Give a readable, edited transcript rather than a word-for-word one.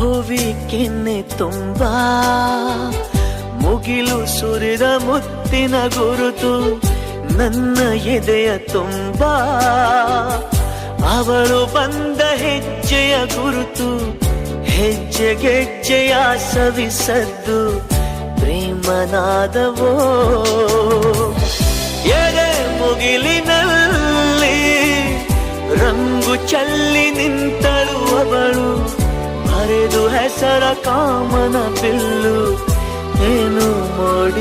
ಭುವಿ ಕೆನ್ನೆ ತುಂಬಾ ಮುಗಿಲು ಸುರಿದ ಮುತ್ತಿನ ಗುರುತು ನನ್ನ ಎದೆಯ ತುಂಬಾ ಅವಳು ಬಂದ ಹೆಜ್ಜೆಯ ಗುರುತು ಹೆಜ್ಜೆಗೆಜ್ಜೆಯ ಸವಿಸದ್ದು ಪ್ರೇಮನಾದವೋ ಎದೆ ಮುಗಿಲಿನಲ್ಲಿ ರಂಗು ಚಲ್ಲಿ ನಿಂತಳು ಅವಳು ಬರೆದು ಹೆಸರ ಕಾಮನ ಬಿಲ್ಲು ಏನು ಮಾಡಿ